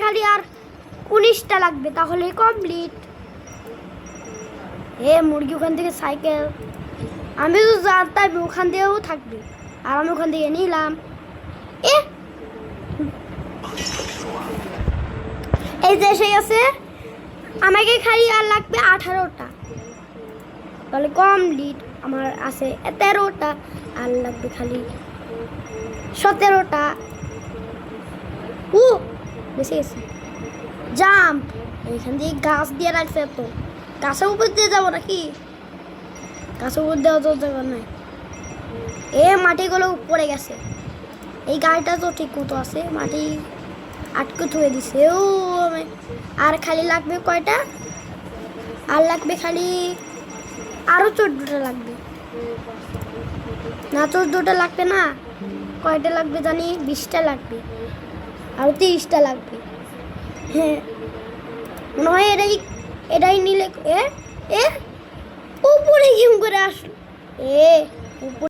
খালি আর 19টা লাগবে, তাহলে কমপ্লিট। মুরগি ওখান থেকে সাইকেল, আমি তো জানতাম ওখান থেকেও থাকবে, আর আমি ওখান থেকে নিলাম। এই যে এসে গেছে, আমাকে খালি আর লাগবে 18টা, তাহলে কমপ্লিট। আমার আছে 13টা, আর লাগবে খালি 17টা। বেশি গেছে। জাম্প, এইখান দিয়ে গাছ দিয়ে রাখছে, তো গাছের উপর দিয়ে যাবো নাকি? গাছের উপর দেওয়া তো যাবে না। মাটিগুলো পড়ে গেছে। এই গাড়িটা তো ঠিক মতো আছে, মাটি আটকে থুয়ে দিছে। আর খালি লাগবে কয়টা? আর লাগবে খালি আরো 14টা লাগবে না, 14টা লাগবে না, কয়টা লাগবে জানি? 20টা লাগবে, আরো 30টা লাগবে। মনে হয় এটাই নিলে উপরে গেম করে আসলো। উপরে